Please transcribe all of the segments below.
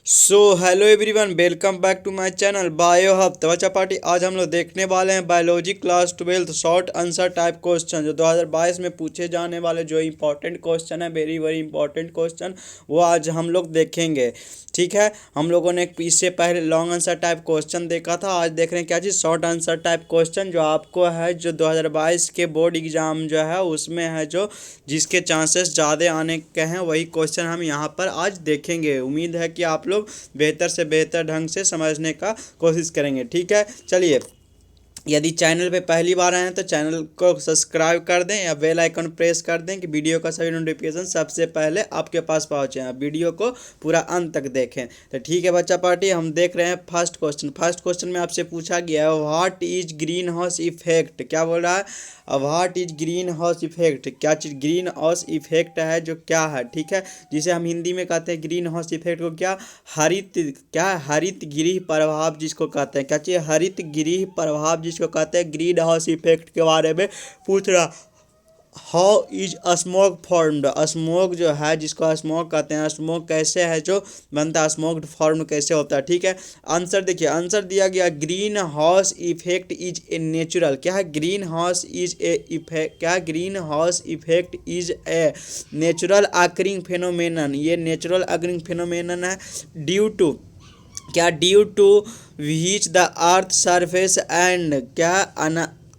So hello everyone, welcome back to my channel bio hub. तो बच्चा party आज हम लोग देखने वाले हैं biology class 12 short answer type question जो 2022 में पूछे जाने वाले जो इंपॉर्टेंट क्वेश्चन है, वेरी वेरी इंपॉर्टेंट क्वेश्चन, वो आज हम लोग देखेंगे। ठीक है, हम लोगों ने इससे पहले लॉन्ग आंसर टाइप क्वेश्चन देखा था। आज देख रहे हैं क्या चीज़, शॉर्ट आंसर टाइप क्वेश्चन जो आपको है, जो 2022 के बोर्ड एग्जाम जो है उसमें है, जो जिसके चांसेस ज़्यादा आने के हैं, वही क्वेश्चन हम यहाँ पर आज देखेंगे। उम्मीद है कि आप लोग बेहतर से बेहतर ढंग से समझने का कोशिश करेंगे। ठीक है, चलिए, यदि चैनल पे पहली बार आए हैं तो चैनल को सब्सक्राइब कर दें या बेल आइकन प्रेस कर दें कि वीडियो का सभी नोटिफिकेशन सबसे पहले आपके पास पहुंचे। आप वीडियो को पूरा अंत तक देखें। तो ठीक है बच्चा पार्टी, हम देख रहे हैं फर्स्ट क्वेश्चन। फर्स्ट क्वेश्चन में आपसे पूछा गया है what is green house effect. क्या बोल रहा है, what is green house effect. क्या चीज़ ग्रीन हाउस इफेक्ट है, जो क्या है। ठीक है, जिसे हम हिंदी में कहते हैं ग्रीन हाउस इफेक्ट को क्या हरित गृह प्रभाव जिसको कहते हैं। क्या चीज़, हरित गृह प्रभाव जिसको कहते हैं, ग्रीन हाउस इफेक्ट के बारे में पूछ रहा। How is smoke formed. Smoke जो है, जिसको स्मोक कहते हैं, स्मोक कैसे है जो बनता है, स्मोक फॉर्म कैसे होता है। ठीक है, आंसर देखिए, आंसर दिया गया green house effect is a natural. क्या है, green house is a effect, क्या green house effect is a natural occurring phenomenon. ये नेचुरल अकरिंग फेनोमेनन है ड्यू टू, क्या due to which the earth surface and क्या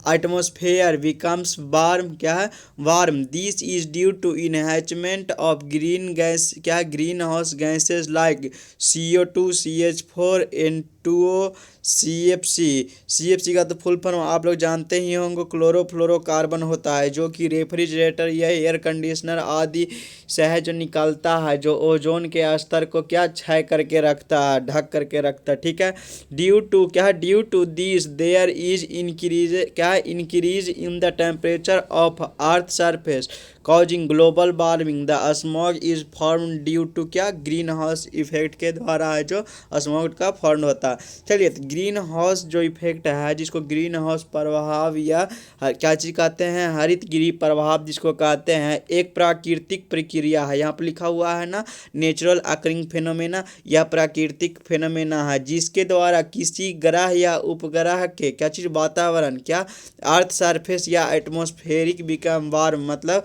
atmosphere becomes warm. क्या है, warm. This is due to enhancement of green gas, क्या green house gases like CO2 CH4 N2O CFC। CFC का तो full form आप लोग जानते ही होंगे, क्लोरोफ्लोरोकार्बन होता है, जो कि रेफ्रिजरेटर या एयर कंडीशनर आदि से है जो निकलता है, जो ओजोन के स्तर को क्या क्षय करके रखता है, ढक करके रखता है। ठीक है, ड्यू टू, क्या है, due to this there is increase, क्या है, increase in the temperature of earth surface causing global warming. The smog is form due to, क्या ग्रीन हाउस इफेक्ट के द्वारा है जो स्मॉग का फॉर्म होता है। चलिए, तो ग्रीन हाउस जो इफेक्ट है, जिसको ग्रीन हाउस प्रभाव या क्या चीज़ कहते हैं, हरित गृह प्रभाव जिसको कहते हैं, एक प्राकृतिक प्रक्रिया है। यहाँ पर लिखा हुआ है ना, नेचुरल अकरिंग फेनोमेना, या प्राकृतिक फेनोमेना है, जिसके द्वारा किसी ग्रह या उपग्रह के क्या चीज़ वातावरण, क्या अर्थ सरफेस या एटमॉस्फेरिक बिकम वार्म, मतलब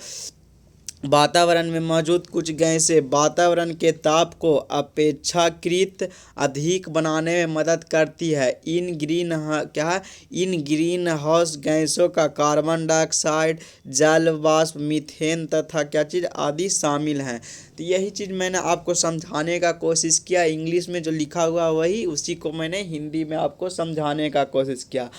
वातावरण में मौजूद कुछ गैसें वातावरण के ताप को अपेक्षाकृत अधिक बनाने में मदद करती है। इन ग्रीन हाउस गैसों का कार्बन डाइऑक्साइड, जल वाष्प, मीथेन तथा क्या चीज़ आदि शामिल हैं। तो यही चीज़ मैंने आपको समझाने का कोशिश किया। इंग्लिश में जो लिखा हुआ वही, उसी को मैंने हिंदी में आपको समझाने का कोशिश किया।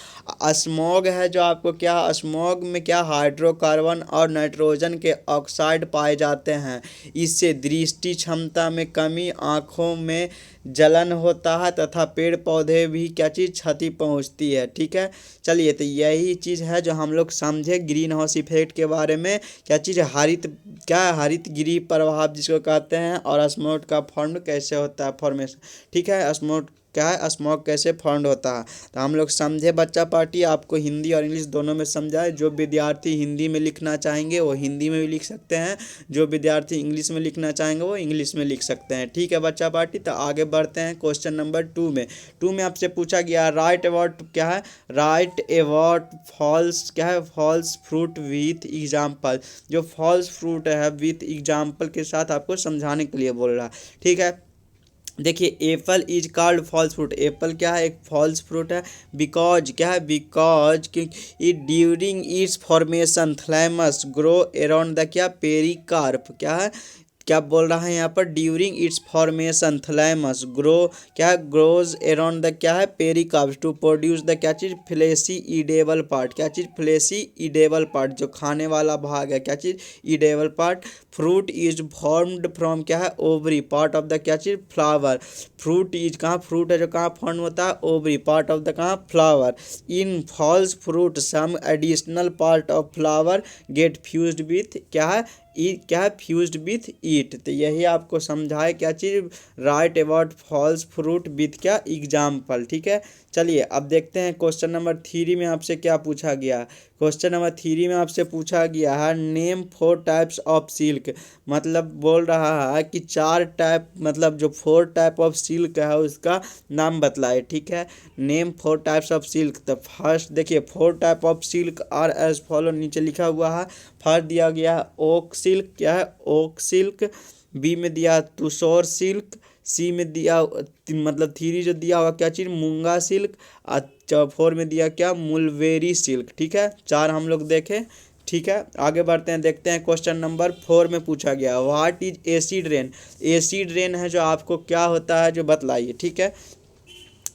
स्मॉग है जो आपको, क्या स्मॉग में क्या हाइड्रोकार्बन और नाइट्रोजन के ऑक्साइड पाए जाते हैं। इससे दृष्टि क्षमता में कमी, आँखों में जलन होता है तथा पेड़ पौधे भी क्या चीज़ क्षति पहुंचती है। ठीक है, चलिए, तो यही चीज़ है जो हम लोग समझे ग्रीन हाउस इफेक्ट के बारे में। क्या चीज़, हरित गृह प्रभाव जिसको कहते हैं, और स्मॉग का फॉर्म कैसे होता है, फॉर्मेशन। ठीक है, स्मॉग क्या है, स्मॉग कैसे फॉर्म होता है, तो हम लोग समझे बच्चा पार्टी। आपको हिंदी और इंग्लिश दोनों में समझाए। जो विद्यार्थी हिंदी में लिखना चाहेंगे वो हिंदी में भी लिख सकते हैं, जो विद्यार्थी इंग्लिश में लिखना चाहेंगे वो इंग्लिश में लिख सकते हैं। ठीक है बच्चा पार्टी, तो आगे बढ़ते हैं क्वेश्चन नंबर 2 में। 2 में आपसे पूछा गया राइट अबाउट, क्या है, राइट अबाउट फॉल्स, क्या है, फॉल्स फ्रूट विथ एग्जाम्पल। जो फॉल्स फ्रूट है विथ एग्जाम्पल के साथ आपको समझाने के लिए बोल रहा है। ठीक है, देखिए, apple is called false fruit. Apple क्या है, एक फॉल्स फ्रूट है, बिकॉज, क्या है, because it during its formation thalamus grow around the, क्या पेरिकार्प। क्या है, क्या बोल रहा है यहाँ पर, during its formation thalamus grow, क्या ग्रोज अराउंड द, क्या है, पेरिकार्प टू प्रोड्यूस द, क्या चीज़, फ्लेशी ईडेबल पार्ट। क्या चीज़, फ्लेशी ईडेबल पार्ट, जो खाने वाला भाग है, क्या चीज़, edible part. Fruit is formed from, क्या है, ओवरी पार्ट ऑफ द, क्या चीज़, फ्लावर। फ्रूट इज, कहाँ फ्रूट है जो कहाँ फॉर्म होता है, ओवरी पार्ट ऑफ द, कहाँ, flower. In false fruit some additional part of flower get fused with, क्या है, क्या है फ्यूज्ड विथ ईट। तो यही आपको समझाए क्या चीज़, write about false fruit with क्या एग्जाम्पल। ठीक है, चलिए अब देखते हैं क्वेश्चन नंबर 3 में आपसे क्या पूछा गया। क्वेश्चन नंबर 3 में आपसे पूछा गया है नेम 4 टाइप्स ऑफ सिल्क। मतलब बोल रहा है कि 4 टाइप, मतलब जो 4 टाइप ऑफ सिल्क है उसका नाम बतलाए। ठीक है, नेम 4 टाइप्स ऑफ सिल्क। तो फर्स्ट देखिए 4 type of silk are as follow, नीचे लिखा हुआ है। फर्स्ट दिया गया है ओक सिल्क, क्या है ओक सिल्क। बी में दिया तुषार सिल्क। सी में दिया मतलब 3 जो दिया हुआ क्या चीज़, मूंगा सिल्क। और 4 में दिया क्या, मुलवेरी सिल्क। ठीक है, 4 हम लोग देखें। ठीक है, आगे बढ़ते हैं, देखते हैं क्वेश्चन नंबर 4 में पूछा गया what is acid rain. Acid rain है जो आपको क्या होता है जो बतलाइए। ठीक है,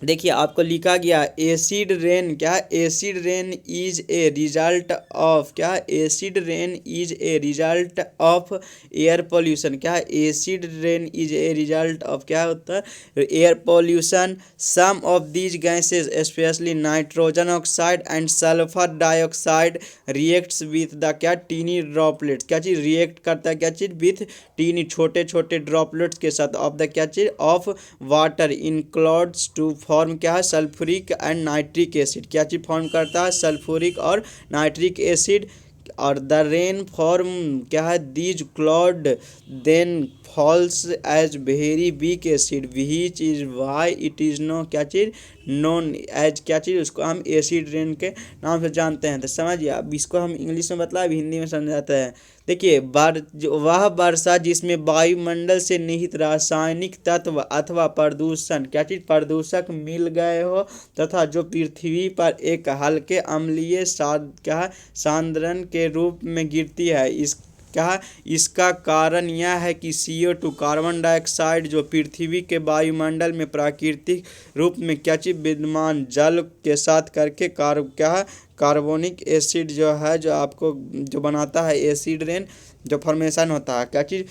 देखिए आपको लिखा गया एसिड रेन, क्या acid rain is a result of, क्या acid rain is a result of air pollution. क्या acid rain is a result of, क्या होता है air pollution. Some of these gases specially nitrogen oxide and sulphur dioxide reacts with the क्या tiny droplets. क्या चीज़ react करता है, क्या चीज़ विथ टीनी छोटे छोटे ड्रॉपलेट्स के साथ ऑफ द क्या चीज़ of water in clouds to form, क्या है सल्फ्यूरिक एंड नाइट्रिक एसिड। क्या चीज़ फॉर्म करता है, सल्फ्यूरिक और नाइट्रिक एसिड। और द रेन फॉर्म, क्या है these cloud then falls as very weak acid which is why it is known, क्या चीज़ नोन एज, क्या चीज़ उसको हम एसिड रेन के नाम से जानते हैं। तो समझिए, अब इसको हम इंग्लिश में बतला, अब हिंदी में समझाते हैं। देखिए वह वर्षा जिसमें वायुमंडल से निहित रासायनिक तत्व अथवा प्रदूषण, क्या चीज़ प्रदूषक मिल गए हो तथा जो पृथ्वी पर एक हल्के अम्लीय क्या सांद्रण के रूप में गिरती है। इसका कारण यह है कि CO2 कार्बन डाइऑक्साइड जो पृथ्वी के वायुमंडल में प्राकृतिक रूप में क्या चीज़ विद्यमान जल के साथ करके कार्बोनिक एसिड जो है जो आपको जो बनाता है एसिड रेन जो फॉर्मेशन होता है। क्या चीज़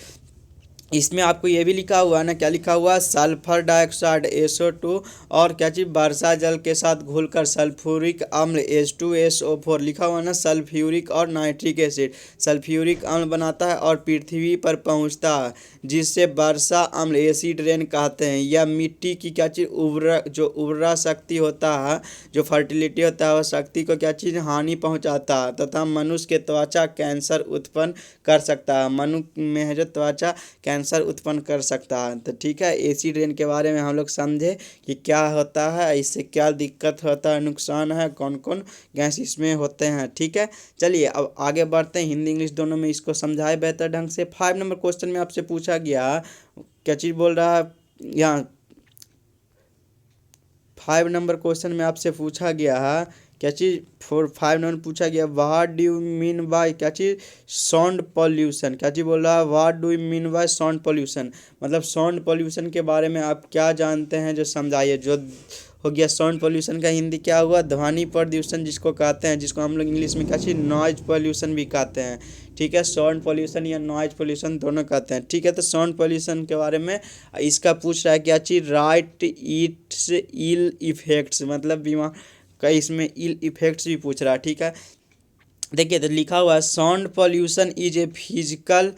इसमें आपको ये भी लिखा हुआ है ना, क्या लिखा हुआ है सल्फर डाइऑक्साइड SO2 और क्या चीज़ वर्षा जल के साथ घुलकर सल्फ्यूरिक अम्ल H2SO4 लिखा हुआ है ना, सल्फ्यूरिक और नाइट्रिक एसिड सल्फ्यूरिक अम्ल बनाता है और पृथ्वी पर पहुंचता है जिससे वर्षा अम्ल एसिड रेन कहते हैं। यह मिट्टी की क्या चीज़ उर्वरा शक्ति होता है, जो फर्टिलिटी होता है, वह शक्ति को क्या चीज़ हानि पहुंचाता है तथा मनुष्य के त्वचा कैंसर उत्पन्न कर सकता है। मनुष्य में है जो त्वचा कैंसर उत्पन्न कर सकता है। तो ठीक है, एसिड रेन के बारे में हम लोग समझे कि क्या होता है, इससे क्या दिक्कत होता है, नुकसान है, कौन कौन गैस इसमें होते हैं। ठीक है, चलिए अब आगे बढ़ते हैं, हिंदी इंग्लिश दोनों में इसको समझाए बेहतर ढंग से। 5 नंबर क्वेश्चन में आपसे पूछा गया क्या चीज़ बोल रहा है यहाँ 5 नंबर क्वेश्चन में आपसे पूछा गया है क्या चीज़ 5 नंबर पूछा गया what do you mean by, क्या चीज़ साउंड पॉल्यूशन। क्या चीज़ बोल रहा है what do you mean by sound pollution, मतलब साउंड पॉल्यूशन के बारे में आप क्या जानते हैं जो समझाइए। जो हो गया साउंड पॉल्यूशन का हिंदी क्या हुआ, ध्वनि प्रदूषण जिसको कहते हैं, जिसको हम लोग इंग्लिश में क्या चीज़ नॉइज पॉल्यूशन भी कहते हैं। ठीक है, साउंड पॉल्यूशन या नॉइज पॉल्यूशन दोनों कहते हैं। ठीक है, तो साउंड पॉल्यूशन के बारे में इसका पूछ रहा है क्या चीज़ राइट इट्स इल इफेक्ट्स, मतलब बीमार का इसमें इल इफेक्ट्स भी पूछ रहा है। ठीक है, देखिए तो लिखा हुआ है sound pollution is a physical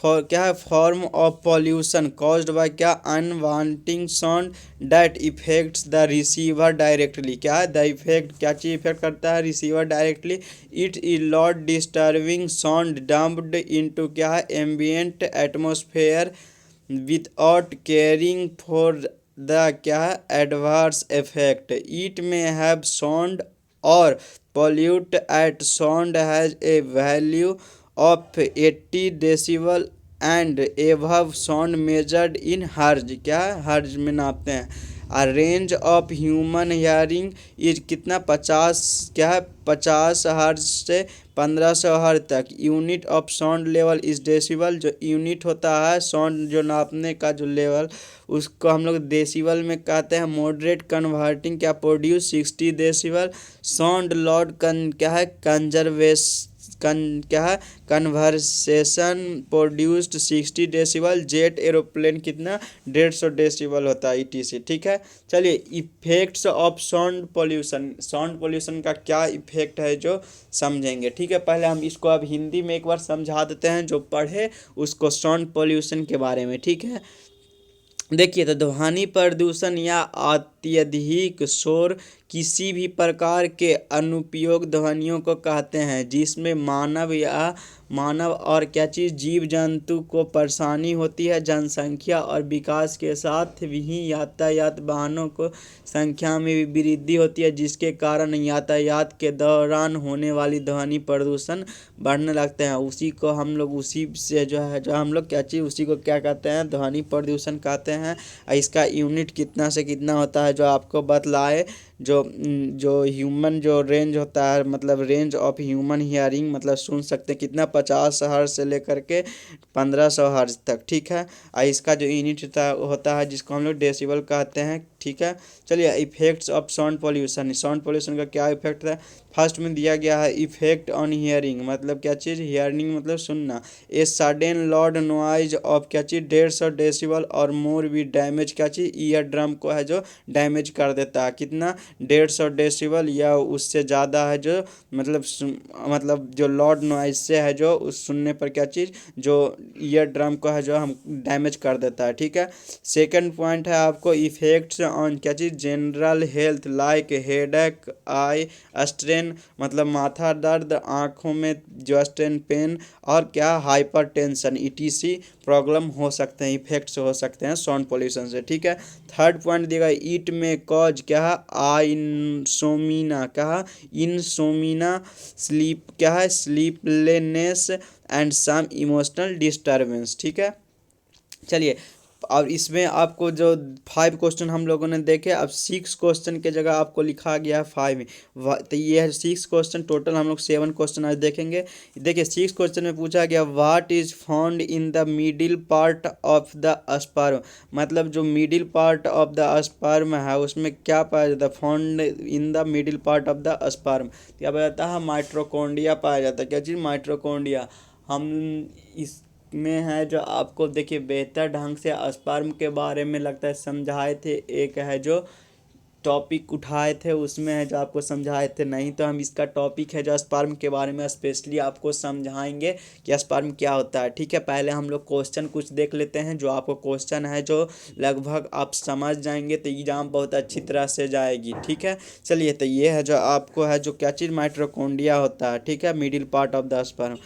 क्या है form of pollution caused by क्या unwanting sound that affects the receiver directly. क्या है द इफेक्ट, क्या चीज़ इफेक्ट करता है receiver directly. It is lot disturbing sound dumped into क्या है ambient atmosphere without caring for the क्या है adverse effect. It may have sound और pollute at sound has a value of 80 decibel and above sound measured in hertz, क्या हर्ज में नापते हैं। A range of human hearing is कितना 50, क्या है 50 हर्ज से 1500 हर्ज तक। Unit of sound level is decibel, जो यूनिट होता है साउंड जो नापने का जो लेवल उसको हम लोग डेसिबल में कहते हैं। मॉडरेट कन्वर्टिंग क्या प्रोड्यूस 60 डेसिबल। साउंड लॉड क्या है क्या है, conversation produced 60 decibel, jet aeroplane कितना 150 डेसिबल होता है ETC। ठीक है, चलिए effects of sound pollution, sound pollution का क्या इफेक्ट है जो समझेंगे। ठीक है, पहले हम इसको अब हिंदी में एक बार समझा देते हैं, जो पढ़े उसको साउंड पोल्यूशन के बारे में। ठीक है, देखिए तो ध्वनि प्रदूषण या अत्यधिक शोर किसी भी प्रकार के अनुपयोग ध्वनियों को कहते हैं जिसमें मानव और क्या चीज़ जीव जंतु को परेशानी होती है। जनसंख्या और विकास के साथ भी यातायात वाहनों को संख्या में भी वृद्धि होती है, जिसके कारण यातायात के दौरान होने वाली ध्वनि प्रदूषण बढ़ने लगते हैं। उसी को हम लोग उसी से जो है जो हम लोग क्या चीज़ उसी को क्या कहते हैं, ध्वनि प्रदूषण कहते हैं। इसका यूनिट कितना से कितना होता है जो आपको बतलाए, जो ह्यूमन जो रेंज होता है, मतलब रेंज ऑफ ह्यूमन हियरिंग, मतलब सुन सकते हैं कितना 50 हर्ट्ज से लेकर के 1500 हर्ट्ज तक। ठीक है, इसका जो यूनिट होता है जिसको हम लोग डेसिबल कहते हैं। ठीक है, चलिए effects of sound pollution, sound pollution का क्या इफेक्ट है। फर्स्ट में दिया गया है इफेक्ट ऑन हियरिंग, मतलब क्या चीज़, हियरिंग मतलब सुनना। A sudden loud noise of क्या चीज़ 150 डेसिबल और मोर भी डैमेज क्या चीज़ ईयर ड्रम को है जो डैमेज कर देता है। कितना 150 डेसिबल या उससे ज़्यादा है जो मतलब जो लाउड नॉइज से है जो उस सुनने पर क्या चीज़ जो ईयर ड्रम को है जो हम डैमेज कर देता है। ठीक है, सेकंड पॉइंट है आपको इफेक्ट्स ऑन क्या चीज़ general health like headache, eye strain मतलब माथा दर्द, आँखों में जो स्ट्रेन, पेन और क्या हाइपरटेंशन ETC प्रॉब्लम हो सकते हैं, इफेक्ट्स हो सकते हैं साउंड पोल्यूशन से। ठीक है, थर्ड पॉइंट दिया इट में कॉज क्या है, इंसोमिना क्या, इंसोमिना, स्लीप क्या है, स्लीपलेनेस एंड सम इमोशनल डिस्टर्बेंस। ठीक है, चलिए और इसमें आपको जो 5 क्वेश्चन हम लोगों ने देखे, अब 6 क्वेश्चन के जगह आपको लिखा गया है 5। तो ये है 6 क्वेश्चन, टोटल हम लोग 7 क्वेश्चन आज देखेंगे। देखिए 6 क्वेश्चन में पूछा गया what is found in the middle part of the sperm, मतलब जो middle part of the sperm है उसमें क्या पाया जाता है, found in the middle part of the sperm क्या पाया जाता है, माइट्रोकोन्ड्रिया पाया जाता है। क्या चीज़, माइट्रोकोन्ड्रिया। हम इस में है जो आपको देखिए बेहतर ढंग से स्पर्म के बारे में लगता है समझाए थे, एक है जो टॉपिक उठाए थे उसमें है जो आपको समझाए थे। नहीं तो हम इसका टॉपिक है जो स्पर्म के बारे में स्पेशली आपको समझाएंगे कि स्पर्म क्या होता है। ठीक है, पहले हम लोग क्वेश्चन कुछ देख लेते हैं, जो आपको क्वेश्चन है जो लगभग आप समझ जाएंगे तो एग्जाम बहुत अच्छी तरह से जाएगी। ठीक है, चलिए तो ये है जो आपको है जो क्या चीज़ माइट्रोकोन्ड्रिया होता है। ठीक है, middle part of the sperm.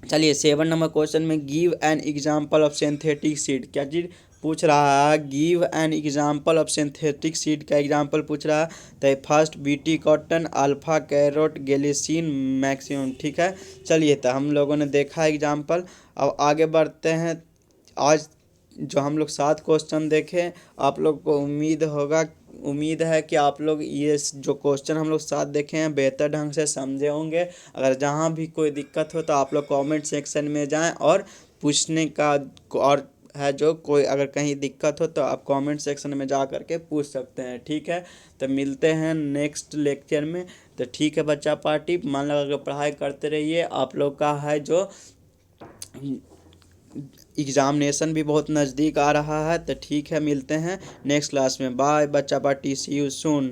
चलिए 7 नंबर क्वेश्चन में give an example of synthetic seed, क्या चीज़ पूछ रहा है, give an example of synthetic seed का एग्जाम्पल पूछ रहा है। तो first BT cotton, alpha carrot, गैलिसिन, मैक्सिमम। ठीक है, चलिए तो हम लोगों ने देखा एग्जाम्पल, अब आगे बढ़ते हैं। आज जो हम लोग 7 क्वेश्चन देखें, आप लोग को उम्मीद है कि आप लोग ये जो क्वेश्चन हम लोग 7 देखे हैं बेहतर ढंग से समझे होंगे। अगर जहाँ भी कोई दिक्कत हो तो आप लोग कमेंट सेक्शन में जाएं और पूछने का, और है जो कोई अगर कहीं दिक्कत हो तो आप कमेंट सेक्शन में जा कर के पूछ सकते हैं। ठीक है, तो मिलते हैं नेक्स्ट लेक्चर में। तो ठीक है बच्चा पार्टी, मान लगा के पढ़ाई करते रहिए। आप लोग का है जो एग्जामिनेशन भी बहुत नज़दीक आ रहा है। तो ठीक है, मिलते हैं नेक्स्ट क्लास में। बाय बच्चा पार्टी, सी यू सून।